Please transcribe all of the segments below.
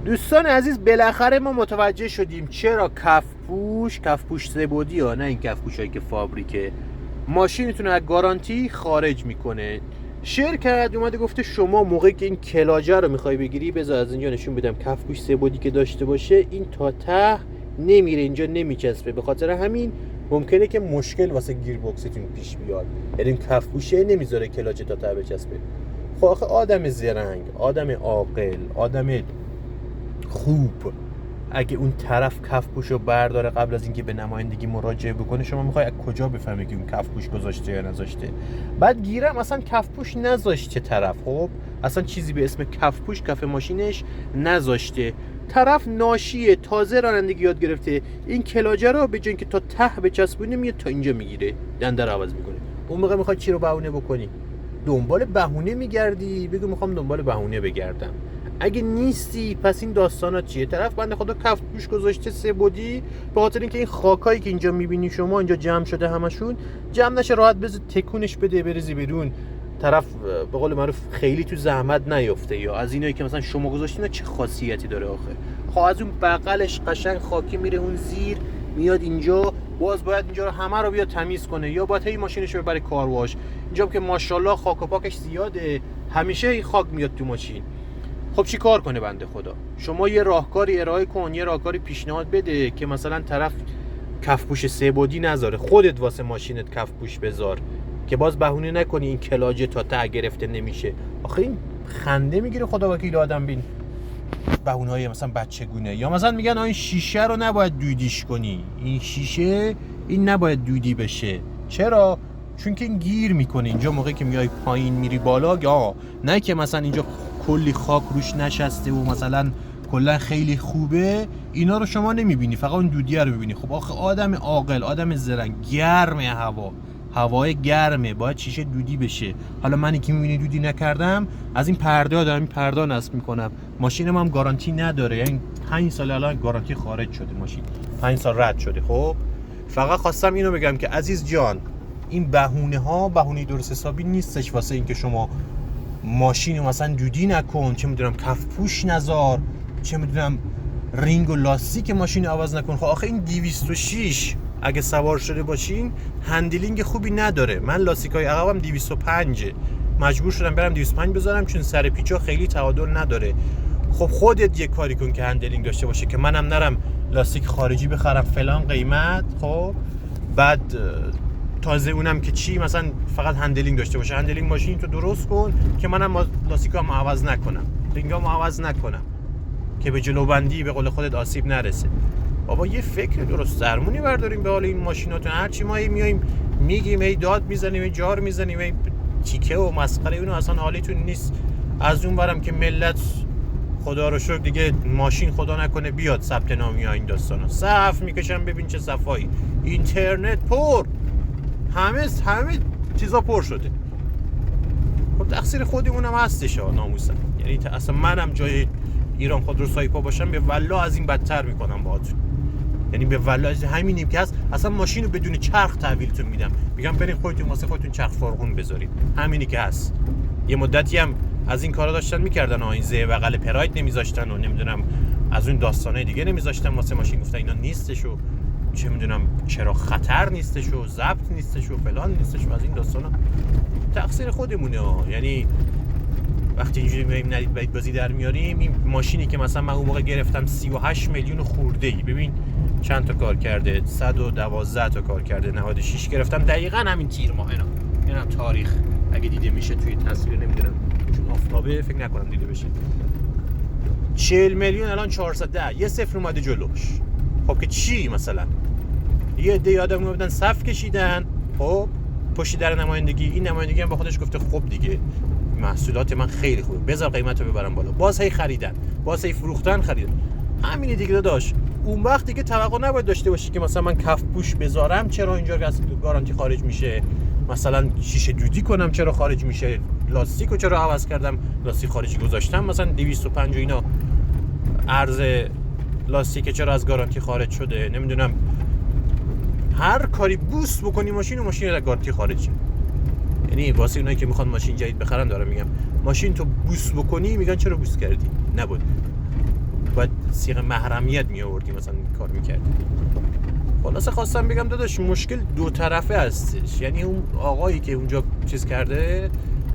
دوستان عزیز، بالاخره ما متوجه شدیم چرا کفپوش سه‌بعدی ها، نه این کفپوشایی که فابریکه، ماشینتون از گارانتی خارج میکنه. شرکت اومده گفته شما موقعی که این کلاجه رو میخوای بگیری، بذار از اینجا نشون بدم کفپوش سه‌بعدی که داشته باشه این تا ته نمیره، اینجا نمیچسبه، به خاطر همین ممکنه که مشکل واسه گیربکستون پیش بیاد. یعنی این کفپوشه نمیذاره کلاجه تا ته بچسبه. خب آخه آدم زرنگ، آدم عاقل، آدم خوب اگه اون طرف کفپوشو برداره قبل از اینکه به نمایندگی مراجعه بکنه، شما میخوای از کجا بفهمی که اون کفپوش گذاشته یا نذاشته؟ بعد گیرم اصلا کفپوش نذاشته طرف، خب اصلا چیزی به اسم کفپوش کف ماشینش نذاشته، طرف ناشیه، تازه رانندگی یاد گرفته، این کلاجه رو به جای اینکه تا ته بچسبونه میاد تا اینجا میگیره، دنده رو عوض میکنه. اون موقع میخوای چی رو بهونه بکنی؟ دنبال بهونه میگردی، بگو میخوام دنبال بهونه بگردم. اگه نیستی پس این داستانات چیه؟ طرف بنده خدا کفپوش گذاشته سه‌بعدی به خاطر اینکه این خاکایی که اینجا میبینی شما اینجا جمع شده همشون جمع نشه، راحت بذار تکونش بده بریزی بیرون، طرف به قول معروف خیلی تو زحمت نیفته. یا از اینایی که مثلا شما گذاشتین چه خاصیتی داره آخه؟ خب از اون بغلش قشنگ خاکی میره اون زیر میاد اینجا، باز باید اینجا رو همه رو بیا تمیز کنه، یا باید هی ماشینش رو ببره کارواش. اینجا که ماشاءالله خاک و پاکش زیاده، همیشه این خاک میاد تو ماشین. خب چی کار کنه بنده خدا؟ شما یه راهکاری ارائه کن، یه راهکاری پیشنهاد بده که مثلا طرف کفپوش سه‌بعدی نذاره، خودت واسه ماشینت کفپوش بذار که باز بهونه نکنی این کلاجه تا ته گرفته نمیشه. آخه این خنده میگیره خدا وکیل آدم بین بهونه‌های مثلا بچگونه. یا مثلا میگن این شیشه رو نباید دودیش کنی، این شیشه این نباید دودی بشه. چرا؟ چون که این گیر میکنه اینجا موقعی که میای پایین میری بالا، یا نه که مثلا اینجا کلی خاک روش نشسته و مثلا کلا خیلی خوبه، اینا رو شما نمیبینی، فقط اون دودیه رو میبینی. خب آخه آدم عاقل، آدم زرنگ، گرمه هوای گرمه، باید شیشه دودی بشه. حالا منی که میبینی دودی نکردم، از این پرده ها دارم این پرده ها نصب میکنم، ماشینم هم گارانتی نداره، یعنی 5 سال الان گارانتی خارج شده ماشین، 5 سال رد شده. خب فقط خواستم اینو بگم که عزیز جان، این بهونه ها بهونه درست حسابی نیستش واسه اینکه شما ماشین مثلا دودی نکن، چه میدونم کفپوش نذار، چه میدونم رینگ و لاستیک ماشین عوض نکن. خب آخه این 206 اگه سوار شده باشین هندلینگ خوبی نداره. من لاستیکای عقبم 205 مجبور شدم برم 205 بذارم چون سر پیچا خیلی تعادل نداره. خب خودت یه کاری کن که هندلینگ داشته باشه که منم نرم لاستیک خارجی بخرم فلان قیمت. خب بعد تازه اونم که چی، مثلا فقط هندلینگ داشته باشه. هندلینگ ماشین تو درست کن که منم لاستیکامو عوض نکنم، رینگامو عوض نکنم که به جلوبندی به قول خودت آسیب نرسه. بابا یه فکر درست درمونی برداریم به حال این ماشیناتون. هرچی ما میایم میگیم ای داد میزنیم ای جار میزنیم ای تیکه و مسخره، اینو اصلا حالیتون نیست. از اون برم که ملت خدا رو شکر دیگه ماشین خدا نکنه بیاد ثبت نامی ها این داستانا صف میکشن. ببین چه صفایی، اینترنت پر، همه چیزا پر شده. خب تقصیر خودمونم هستش ناموسن. یعنی اصلا منم جای ایران خودرو سایپا باشم به والله از این بدتر میکنم باهاتون. یعنی به والله از همینیم که هست، اصلا ماشین رو بدون چرخ تحویلتون میدم، میگم برین خودتون واسه خودتون چرخ فرغون بذارید، همینی که هست. یه مدتی هم از این کارا داشتن میکردن، این زه بغل پراید نمیذاشتن و نمیدونم از اون داستانای دیگه نمیذاشتن واسه ماشین، گفتن اینا نیستش و چه میدونم چرا خطر نیستش و ضبط نیستش و فلان نیستش و از این داستانا. تقصیر خودمونه. یعنی وقتی اینجوری میایم ندید باید بازی در میاریم. این ماشینی که مثلا من اون موقع گرفتم 38 میلیون خورده ای، ببین چند تا کار کرده، 112 تا کار کرده، 96 گرفتم دقیقاً همین تیر ماه. اینا تاریخ اگه دیده میشه توی تصویر نمیدونم چون آفتابه فکر نکنم دیده بشه. 40 میلیون الان 410، یه صفر اومده جلوش. خب که چی؟ مثلا یه عده آدم اومدن صف کشیدن، خب پشت در نمایندگی، این نمایندگی هم با خودش گفته خب دیگه محصولات من خیلی خوبه بذار قیمتو ببرم بالا، باز هی خریدن، باز هی فروختن خریدن. همین دیگه داشت. اون وقت دیگه توقع نباید داشته باشی که مثلا من کفپوش بذارم چرا اینجا گارانتی خارج میشه، مثلا شیشه دودی کنم چرا خارج میشه، لاستیکو چرا عوض کردم لاستیک خارجی گذاشتم مثلا 205 و اینا، ارز لاستیک چرا از گارانتی خارج شده، نمیدونم هر کاری بوست بکنی ماشین از گارانتی خارج شه. یعنی واسه اونایی که میخوان ماشین جدید بخرن دارم میگم، ماشین تو بوست بکنی میگن چرا بوست کردی، نبود باید صیغه محرمیت می آوردی مثلا کار میکردی. خلاصه خواستم بگم داداش مشکل دو طرفه هستش. یعنی اون آقایی که اونجا چیز کرده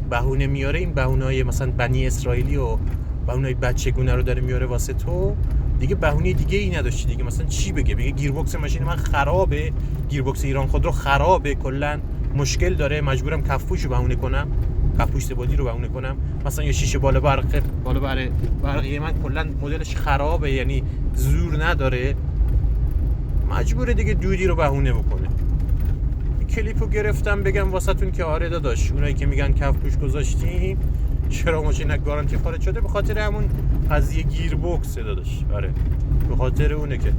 بهونه میاره، این بهونه‌های مثلا بنی اسرائیلی و بهونه‌های بچگونه رو داره میاره واسه تو، دیگه بهونه دیگه ای نداشتی دیگه. مثلا چی بگه گیربکس ماشین من خرابه، گیربکس ایران خودرو خرابه، کلا مشکل داره، مجبورم کفپوش رو بهونه کنم، کفپوش سه‌بعدی رو بهونه کنم، مثلا یه شیشه بالا برقی من کلا مدلش خرابه، یعنی زور نداره، مجبوره دیگه دودی رو بهونه بکنه. این کلیپو گرفتم بگم واسهتون که آره داداش، اونایی که میگن کفپوش گذاشتیم چرا ماشین گارانتی خارج شده، به خاطر همون قضیه گیربکس داداش. آره به خاطر اونه که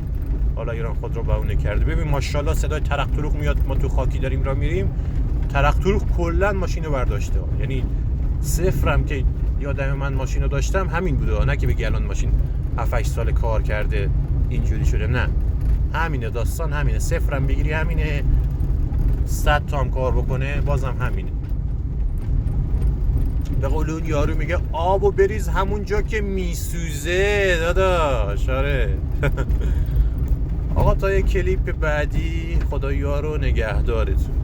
حالا ایران خودرو بهونه کرده. ببین ماشاءالله صدای ترق تروق میاد، ما تو خاکی داریم راه میریم، ترق تروق کلا ماشینو برداشته. یعنی صفرم که یادم من ماشینو داشتم همین بوده، نه که بگی الان ماشین 7-8 سال کار کرده اینجوری شده، نه همینه، داستان همینه، صفرم بگیری همینه، 100 تا هم کار بکنه بازم همینه. به قول اون یارو میگه آبو بریز همون جا که میسوزه داداش. آره آقا تا یه کلیپ بعدی، خدا یارو نگهدارتون.